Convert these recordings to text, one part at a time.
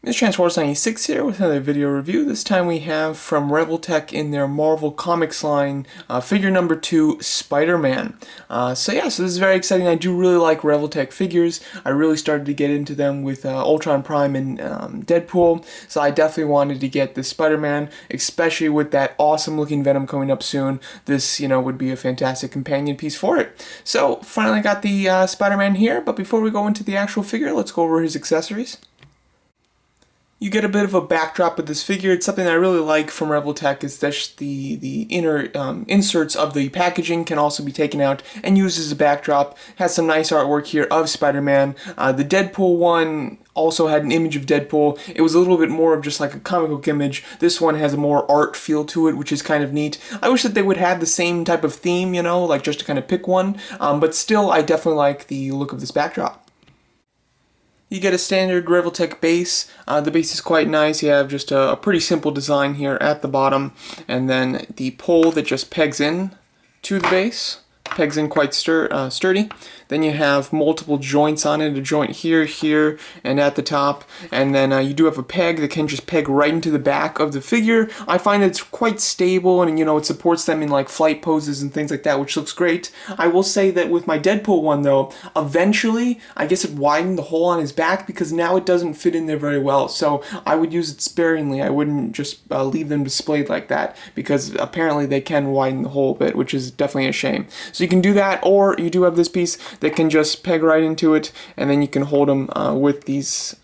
Mr. Transports 96 here with another video review. This time we have from Revoltech in their Marvel Comics line, figure number 2, Spider-Man. So this is very exciting. I do really like Revoltech figures. I really started to get into them with Ultron Prime and Deadpool, so I definitely wanted to get this Spider-Man, especially with that awesome looking Venom coming up soon. This, would be a fantastic companion piece for it. So, finally got the Spider-Man here, but before we go into the actual figure, let's go over his accessories. You get a bit of a backdrop with this figure. It's something that I really like from Revoltech is that the inner inserts of the packaging can also be taken out and used as a backdrop. Has some nice artwork here of Spider-Man. The Deadpool one also had an image of Deadpool. It was a little bit more of just like a comic book image. This one has a more art feel to it, which is kind of neat. I wish that they would have the same type of theme, like just to kind of pick one. But still, I definitely like the look of this backdrop. You get a standard Revoltech base. The base is quite nice. You have just a pretty simple design here at the bottom, and then the pole that just pegs in to the base. Pegs in quite sturdy. Then you have multiple joints on it, a joint here, here, and at the top. And then you do have a peg that can just peg right into the back of the figure. I find it's quite stable, and it supports them in like flight poses and things like that, which looks great. I will say that with my Deadpool one though, eventually I guess it widened the hole on his back because now it doesn't fit in there very well. So I would use it sparingly. I wouldn't just leave them displayed like that because apparently they can widen the hole a bit, which is definitely a shame. So you can do that, or you do have this piece that can just peg right into it, and then you can hold them with these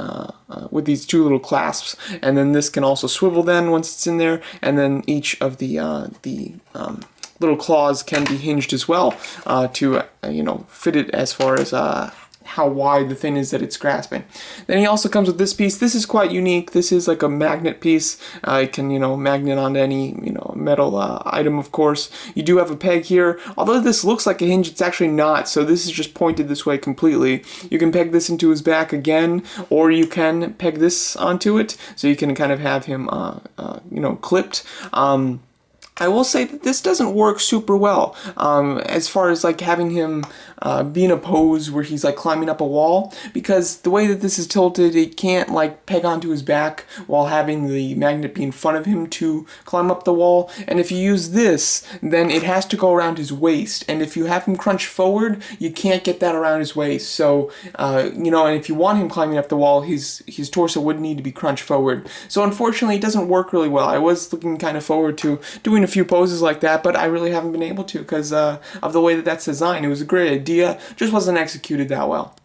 two little clasps, and then this can also swivel then once it's in there, and then each of the little claws can be hinged as well to fit it as far as how wide the thing is that it's grasping. Then he also comes with this piece. This is quite unique. This is like a magnet piece. It can, magnet onto any, metal item, of course. You do have a peg here. Although this looks like a hinge, it's actually not. So this is just pointed this way completely. You can peg this into his back again, or you can peg this onto it. So you can kind of have him, clipped. I will say that this doesn't work super well as far as like having him be in a pose where he's like climbing up a wall, because the way that this is tilted, it can't like peg onto his back while having the magnet be in front of him to climb up the wall. And if you use this, then it has to go around his waist, and if you have him crunch forward, you can't get that around his waist. So and if you want him climbing up the wall, his torso would need to be crunched forward. So unfortunately, it doesn't work really well. I was looking kind of forward to doing a few poses like that, but I really haven't been able to because of the way that that's designed. It was a great idea, just wasn't executed that well.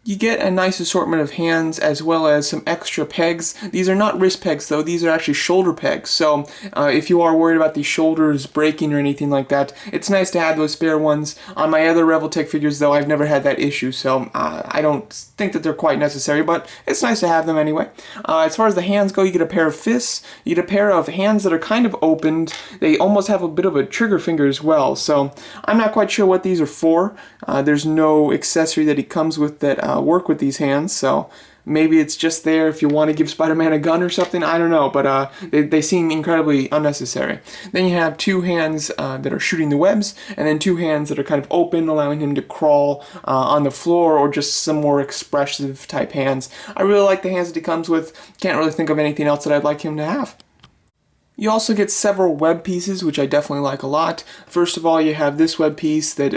You get a nice assortment of hands as well as some extra pegs. These are not wrist pegs though, these are actually shoulder pegs. So if you are worried about the shoulders breaking or anything like that, it's nice to have those spare ones. On my other Revoltech figures though, I've never had that issue, so I don't think that they're quite necessary, but it's nice to have them anyway. As far as the hands go, you get a pair of fists, you get a pair of hands that are kind of opened. They almost have a bit of a trigger finger as well, so I'm not quite sure what these are for. There's no accessory that he comes with that work with these hands, so maybe it's just there if you want to give Spider-Man a gun or something, I don't know, but they seem incredibly unnecessary. Then you have two hands that are shooting the webs, and then two hands that are kind of open, allowing him to crawl on the floor, or just some more expressive type hands. I really like the hands that he comes with. Can't really think of anything else that I'd like him to have. You also get several web pieces, which I definitely like a lot. First of all, you have this web piece that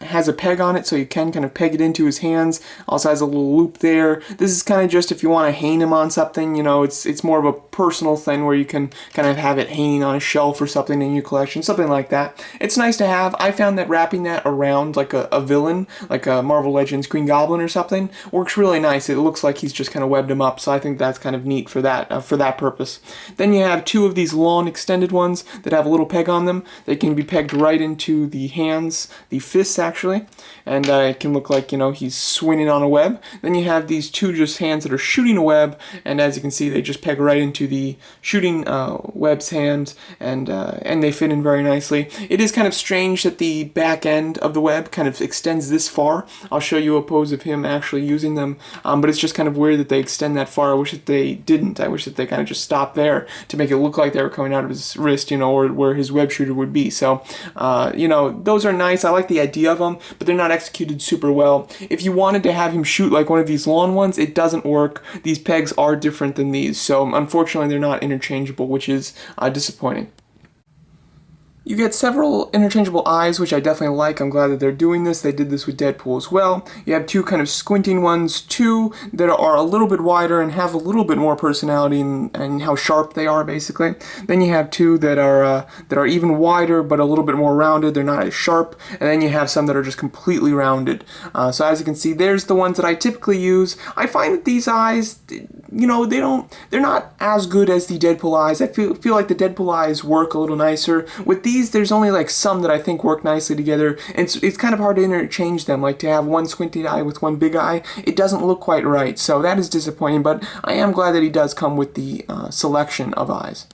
has a peg on it, so you can kind of peg it into his hands. Also has a little loop there. This is kind of just if you want to hang him on something, it's more of a personal thing where you can kind of have it hanging on a shelf or something in your collection, something like that. It's nice to have. I found that wrapping that around like a villain, like a Marvel Legends Green Goblin or something, works really nice. It looks like he's just kind of webbed him up, so I think that's kind of neat for that purpose. Then you have two of these long extended ones that have a little peg on them. They can be pegged right into the hands, the fists actually, and it can look like he's swinging on a web. Then you have these two just hands that are shooting a web, and as you can see, they just peg right into the shooting web's hand, and they fit in very nicely. It is kind of strange that the back end of the web kind of extends this far. I'll show you a pose of him actually using them, but it's just kind of weird that they extend that far. I wish that they didn't. I wish that they kind of just stopped there to make it look like they were coming out of his wrist, you know, or where his web shooter would be. So, you know, those are nice. I like the idea of them, but they're not executed super well. If you wanted to have him shoot like one of these long ones, it doesn't work. These pegs are different than these, so unfortunately they're not interchangeable, which is disappointing. You get several interchangeable eyes, which I definitely like. I'm glad that they're doing this. They did this with Deadpool as well. You have two kind of squinting ones, two that are a little bit wider and have a little bit more personality and how sharp they are, basically. Then you have two that are even wider but a little bit more rounded. They're not as sharp. And then you have some that are just completely rounded. So as you can see, there's the ones that I typically use. I find that these eyes, you know, they're not as good as the Deadpool eyes. I feel like the Deadpool eyes work a little nicer. With these, there's only like some that I think work nicely together. It's kind of hard to interchange them, like to have one squinty eye with one big eye. It doesn't look quite right, so that is disappointing, but I am glad that he does come with the selection of eyes.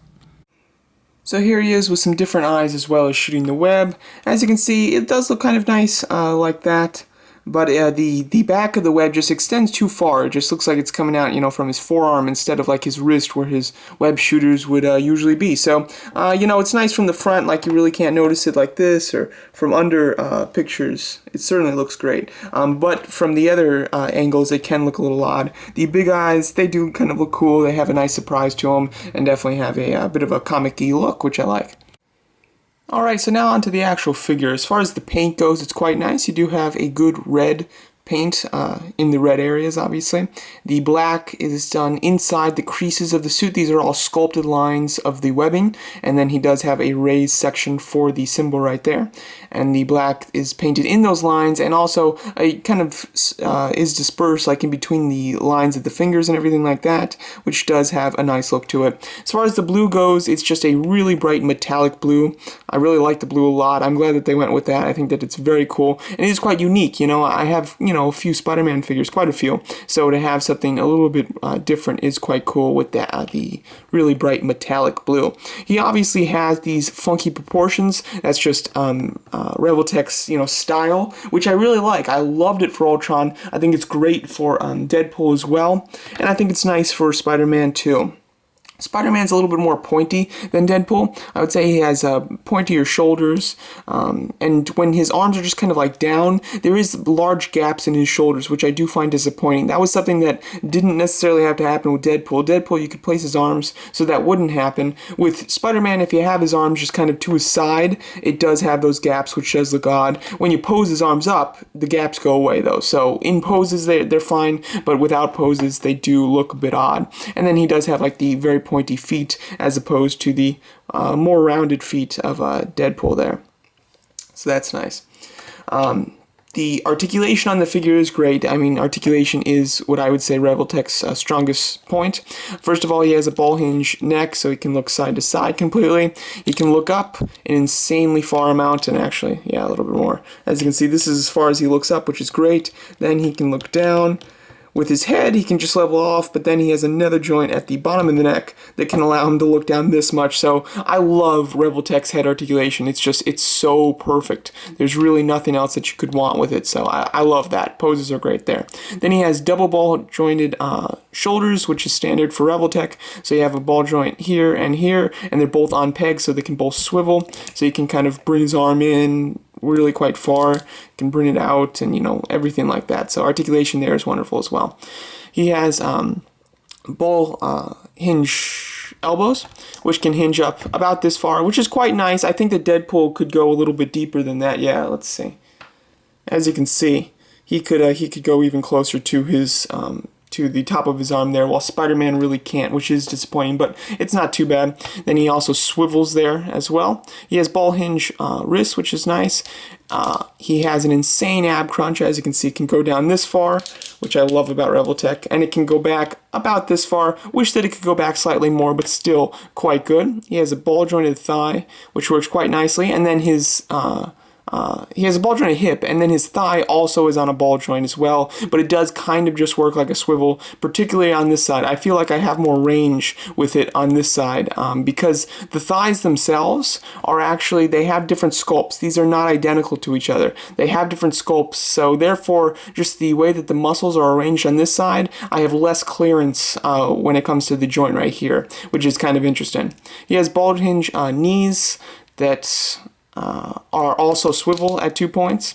So here he is with some different eyes as well as shooting the web. As you can see, it does look kind of nice like that. But the back of the web just extends too far. It just looks like it's coming out, you know, from his forearm instead of like his wrist where his web shooters would usually be. So, you know, it's nice from the front, like you really can't notice it like this, or from under pictures. It certainly looks great. But from the other angles, it can look a little odd. The big eyes, they do kind of look cool. They have a nice surprise to them and definitely have a bit of a comic-y look, which I like. Alright, so now onto the actual figure. As far as the paint goes, it's quite nice. You do have a good red paint in the red areas, obviously. The black is done inside the creases of the suit. These are all sculpted lines of the webbing, and then he does have a raised section for the symbol right there. And the black is painted in those lines, and also it kind of is dispersed like in between the lines of the fingers and everything like that, which does have a nice look to it. As far as the blue goes, it's just a really bright metallic blue. I really like the blue a lot. I'm glad that they went with that. I think that it's very cool, and it is quite unique. You know, I have, you know, a few Spider-Man figures, quite a few, so to have something a little bit different is quite cool with the really bright metallic blue. He obviously has these funky proportions. That's just Revoltech's, you know, style, which I really like. I loved it for Ultron. I think it's great for Deadpool as well, and I think it's nice for Spider-Man too. Spider-Man's a little bit more pointy than Deadpool. I would say he has pointier shoulders, and when his arms are just kind of like down, there is large gaps in his shoulders, which I do find disappointing. That was something that didn't necessarily have to happen with Deadpool. Deadpool, you could place his arms so that wouldn't happen. With Spider-Man, if you have his arms just kind of to his side, it does have those gaps, which does look odd. When you pose his arms up, the gaps go away, though. So in poses, they're fine, but without poses, they do look a bit odd. And then he does have like the very pointy feet as opposed to the more rounded feet of Deadpool there. So that's nice. The articulation on the figure is great. I mean, articulation is what I would say Revoltech's strongest point. First of all, he has a ball hinge neck, so he can look side to side completely. He can look up an insanely far amount, and actually, yeah, a little bit more. As you can see, this is as far as he looks up, which is great. Then he can look down. With his head, he can just level off, but then he has another joint at the bottom of the neck that can allow him to look down this much. So I love Revoltech's head articulation. It's so perfect. There's really nothing else that you could want with it, so I love that. Poses are great there. Then he has double ball jointed shoulders, which is standard for Revoltech. So you have a ball joint here, and they're both on pegs, so they can both swivel. So you can kind of bring his arm in really quite far, can bring it out, and, you know, everything like that. So articulation there is wonderful as well. He has ball hinge elbows, which can hinge up about this far, which is quite nice. I think that Deadpool could go a little bit deeper than that. Yeah, let's see. As you can see, he could go even closer to his to the top of his arm there, while Spider-Man really can't, which is disappointing, but it's not too bad. Then he also swivels there as well. He has ball hinge wrists, which is nice. He has an insane ab crunch, as you can see. It can go down this far, which I love about Revoltech, and it can go back about this far. Wish that it could go back slightly more, but still quite good. He has a ball jointed thigh, which works quite nicely, and then his he has a ball joint hip, and then his thigh also is on a ball joint as well, but it does kind of just work like a swivel, particularly on this side. I feel like I have more range with it on this side because the thighs themselves are actually, they have different sculpts. These are not identical to each other. They have different sculpts, so therefore, just the way that the muscles are arranged on this side, I have less clearance when it comes to the joint right here, which is kind of interesting. He has ball hinge knees that are also swivel at 2 points.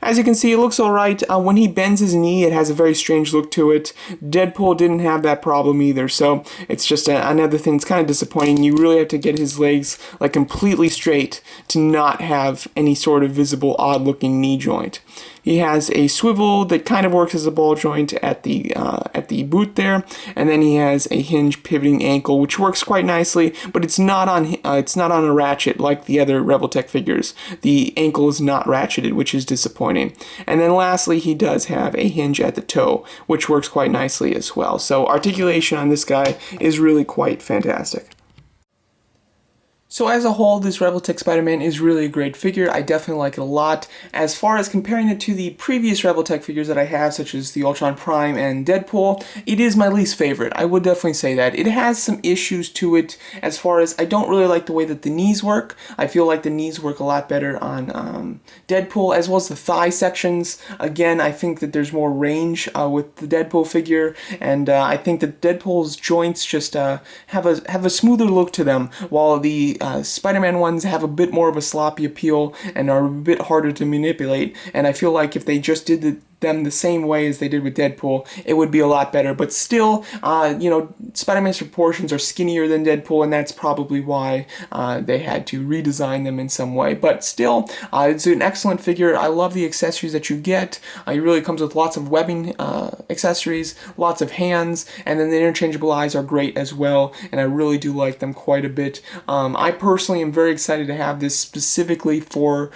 As you can see, it looks alright. When he bends his knee, it has a very strange look to it. Deadpool didn't have that problem either, so it's just another thing that's kind of disappointing. You really have to get his legs like completely straight to not have any sort of visible odd-looking knee joint. He has a swivel that kind of works as a ball joint at the boot there, and then he has a hinge pivoting ankle, which works quite nicely, but it's not on a ratchet like the other Revoltech figures. The ankle is not ratcheted, which is disappointing. And then lastly, he does have a hinge at the toe, which works quite nicely as well. So articulation on this guy is really quite fantastic. So as a whole, this Revoltech Spider-Man is really a great figure. I definitely like it a lot. As far as comparing it to the previous Revoltech figures that I have, such as the Ultron Prime and Deadpool, it is my least favorite. I would definitely say that. It has some issues to it as far as I don't really like the way that the knees work. I feel like the knees work a lot better on Deadpool, as well as the thigh sections. Again, I think that there's more range with the Deadpool figure, and I think that Deadpool's joints just have a smoother look to them, while the Spider-Man ones have a bit more of a sloppy appeal and are a bit harder to manipulate, and I feel like if they just did them the same way as they did with Deadpool, it would be a lot better. But still, you know, Spider-Man's proportions are skinnier than Deadpool, and that's probably why they had to redesign them in some way. But still, it's an excellent figure. I love the accessories that you get. It really comes with lots of webbing accessories, lots of hands, and then the interchangeable eyes are great as well, and I really do like them quite a bit. I personally am very excited to have this specifically for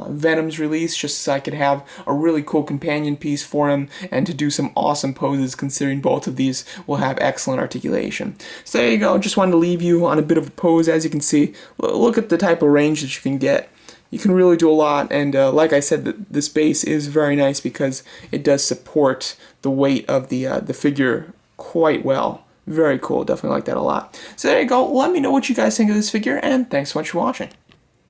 Venom's release, just so I could have a really cool companion piece for him and to do some awesome poses, considering both of these will have excellent articulation. So there you go, just wanted to leave you on a bit of a pose. As you can see, look at the type of range that you can get. You can really do a lot, and like I said, this base is very nice because it does support the weight of the figure quite well. Very cool, definitely like that a lot. So there you go, let me know what you guys think of this figure, and thanks so much for watching.